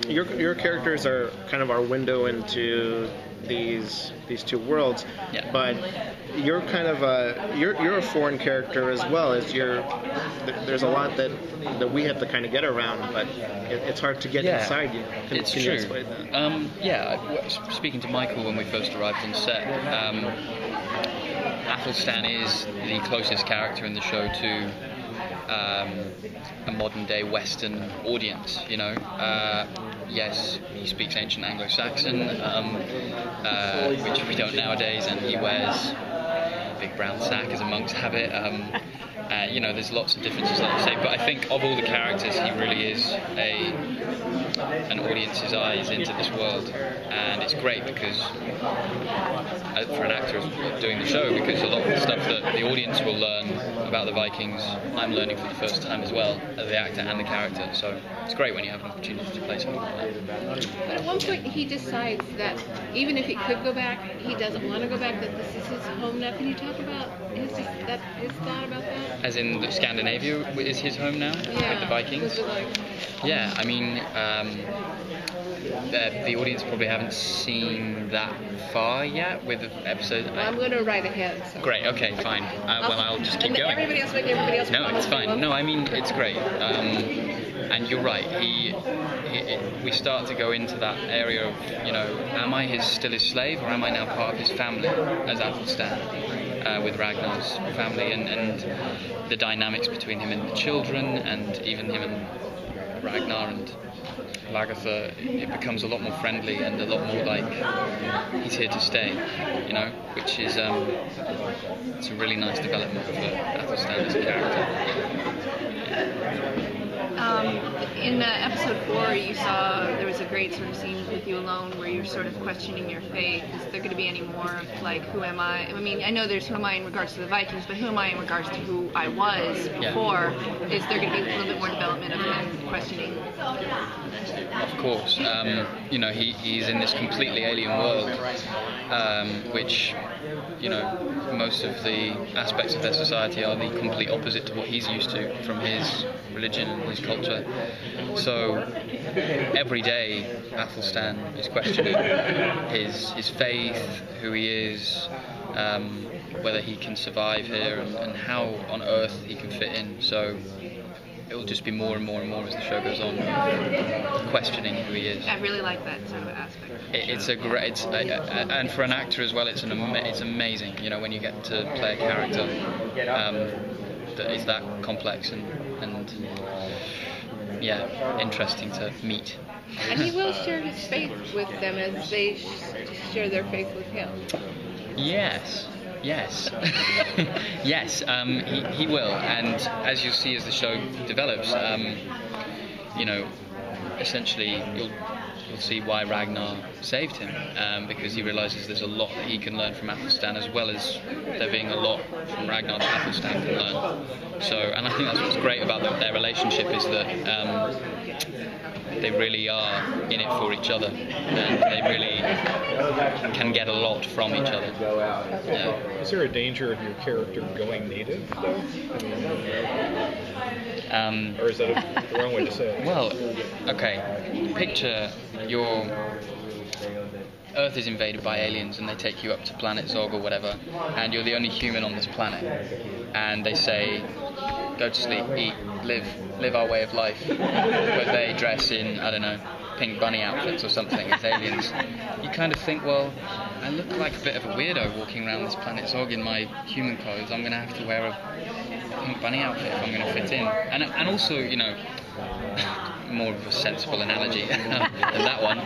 Your characters are kind of our window into these two worlds, Yeah. but you're kind of you're a foreign character as well. There's a lot that we have to kind of get around, but it's hard to get inside you. It's Can true. you explain that? Speaking to Michael when we first arrived on set, Athelstan is the closest character in the show to a modern-day Western audience. Yes, he speaks ancient Anglo-Saxon, which we don't nowadays, and he wears a big brown sack as a monk's habit. There's lots of differences, like I say, but I think of all the characters, he really is an audience's eyes into this world, and it's great because for an actor doing the show, because a lot of the stuff that the audience will learn about the Vikings, I'm learning for the first time as well, as the actor and the character. So it's great when you have an opportunity to play something like that. But at one point he decides that even if he could go back, he doesn't want to go back, that this is his home now. Can you talk about his thought about that? As in that Scandinavia is his home now, with the Vikings? Yeah, I mean, the audience probably haven't seen that far yet with the episode. Well, I'm going to write ahead. So. Great, okay, fine. I'll just keep going. Everybody else. No, it's fine. No, I mean, it's great. And you're right. We start to go into that area of, am I still his slave, or am I now part of his family as Athelstan, with Ragnar's family, and the dynamics between him and the children, and even him and Ragnar and Lagertha, it becomes a lot more friendly and a lot more like he's here to stay, which is it's a really nice development for Athelstan as a character. In episode 4, you saw there was a great sort of scene with you alone where you're sort of questioning your faith. Is there going to be any more of, like, who am I? I mean, I know there's who am I in regards to the Vikings, but who am I in regards to who I was before? Yeah. Is there going to be a little bit more development of him questioning? Of course. He's in this completely alien world, which, most of the aspects of their society are the complete opposite to what he's used to from his religion and his culture. So every day Athelstan is questioning his faith, who he is, whether he can survive here, and how on earth he can fit in. So it will just be more and more and more as the show goes on, questioning who he is. I really like that sort of aspect. It's a great, and for an actor as well, it's amazing. When you get to play a character that is that complex and interesting to meet. And he will share his faith with them as they share their faith with him. Yes. Yes, he will, and as you'll see as the show develops, essentially you'll see why Ragnar saved him, because he realises there's a lot that he can learn from Athelstan, as well as there being a lot from Ragnar that Athelstan can learn. So, and I think that's what's great about their relationship, is that they really are in it for each other, and they really can get a lot from each other. Yeah. Is there a danger of your character going native, though? Or is that the wrong way to say it? Well, okay. Picture your Earth is invaded by aliens, and they take you up to planet Zog or whatever, and you're the only human on this planet, and they say, go to sleep, eat, live our way of life, but they dress in, I don't know, pink bunny outfits or something as aliens. You kind of think, well, I look like a bit of a weirdo walking around this planet Zog in my human clothes. I'm going to have to wear a pink bunny outfit if I'm going to fit in. And also, more of a sensible analogy than that one.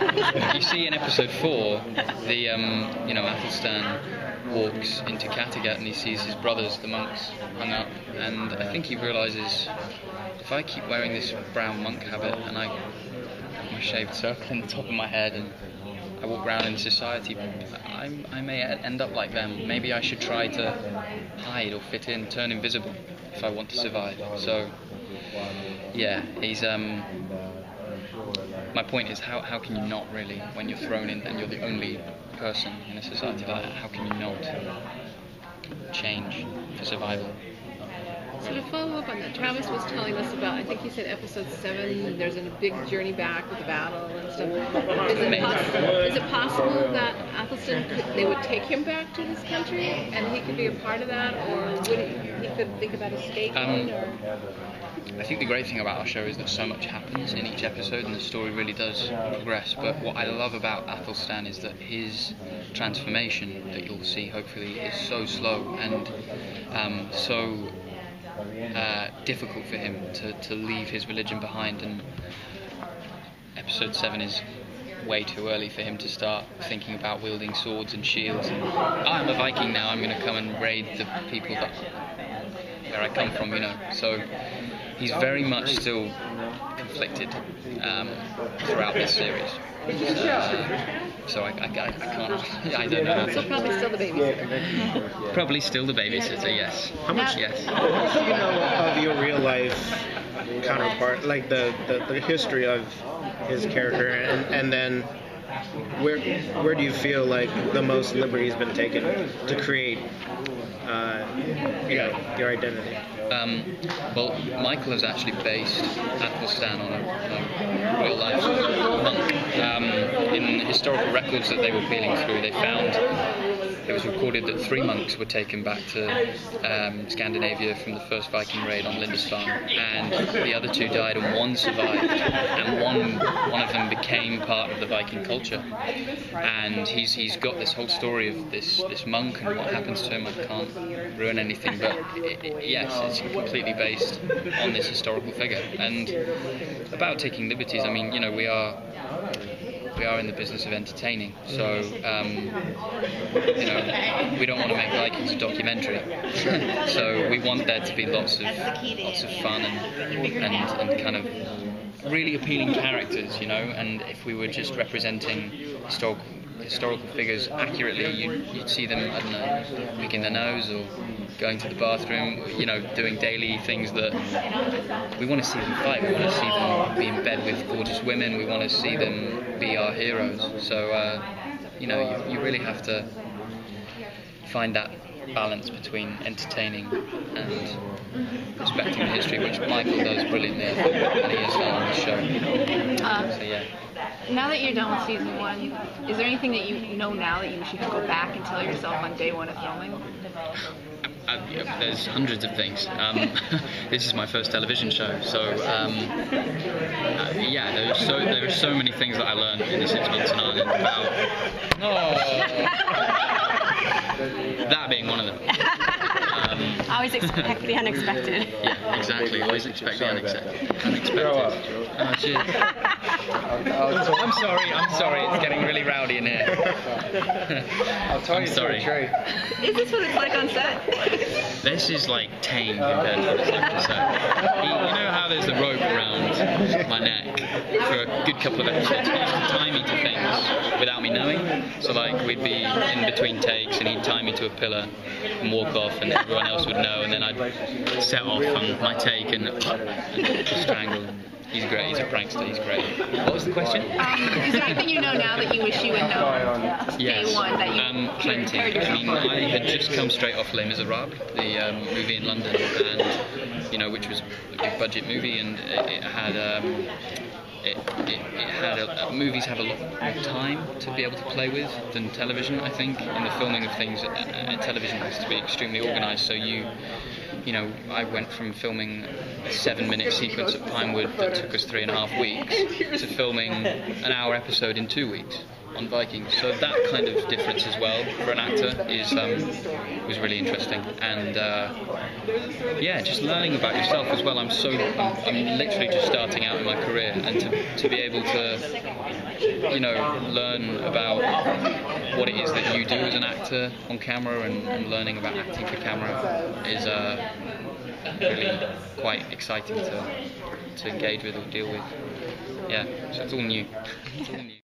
You see in episode 4, the Athelstan walks into Kattegat and he sees his brothers, the monks, hung up, and I think he realises, if I keep wearing this brown monk habit and I have my shaved circle in the top of my head and I walk around in society, I may end up like them. Maybe I should try to hide or fit in, turn invisible if I want to survive. So yeah, he's my point is, how can you not really, when you're thrown in and you're the only person in a society like that, how can you not change for survival? So to follow up on that, Travis was telling us about, I think he said episode 7, there's a big journey back with the battle and stuff. Is it possible that Athelstan, they would take him back to his country and he could be a part of that, or would he could think about escaping? I think the great thing about our show is that so much happens in each episode and the story really does progress. But what I love about Athelstan is that his transformation that you'll see hopefully is so slow and so difficult for him to leave his religion behind. And episode 7 is way too early for him to start thinking about wielding swords and shields and I'm a Viking now, I'm going to come and raid the people that where I come from, so he's very much still conflicted throughout this series. So I can't. I don't know. So probably still the babysitter. Probably still the babysitter. Yes. How much? Yes. How much do you know of your real life counterpart, like the history of his character, and then where do you feel like the most liberty has been taken to create your identity? Well, Michael has actually based Athelstan on a real life monk. In historical records that they were peeling through, they found it was recorded that 3 monks were taken back to Scandinavia from the first Viking raid on Lindisfarne, and the other 2 died and 1 survived, and one of them became part of the Viking culture. And he's got this whole story of this monk and what happens to him. I can't ruin anything, but yes, it's completely based on this historical figure. And about taking liberties, I mean, we are in the business of entertaining, so we don't want to make Vikings a documentary. So we want there to be lots of fun and kind of really appealing characters, and if we were just representing historical figures accurately, you'd see them, I don't know, picking their nose or going to the bathroom, doing daily things that we want to see them fight. We want to see them be in bed with gorgeous women. We want to see them be our heroes. So, you really have to find that balance between entertaining and respecting the history, which Michael does brilliantly, and he has done on the show. So yeah. Now that you're done with season 1, is there anything that you know now that you wish you could go back and tell yourself on day 1 of filming? There's hundreds of things. This is my first television show, so there are so many things that I learned in the 6 months in Ireland about. That being one of them. Always expect the unexpected. Yeah, exactly. Always expect the unexpected. Oh, cheers. I'm sorry. It's getting really rowdy in here. I'm sorry. Is this what it's like on set? This is like tame compared to what it's like on set. You know how there's the rope around my neck for a good couple of episodes? He used to tie me to things without me knowing. So like we'd be in between takes and he'd tie me to a pillar and walk off, and everyone else would know, and then I'd set off on my take and strangle. He's great. He's a prankster. He's great. What was the question? Is there anything you know now that you wish you would know? Yes. Day 1 that you plenty. I mean, I had just come straight off Les Miserables, the movie in London, and which was a big budget movie, and it had. Movies have a lot more time to be able to play with than television. I think in the filming of things, television has to be extremely organised. So I went from filming a 7-minute sequence at Pinewood that took us 3.5 weeks to filming an hour episode in 2 weeks on Vikings. So that kind of difference as well for an actor was really interesting. And just learning about yourself as well. I'm literally just starting out in my career, and to be able to learn about what it is that you do as an actor on camera, and learning about acting for camera is really quite exciting to engage with or deal with. Yeah, so it's all new. It's all new.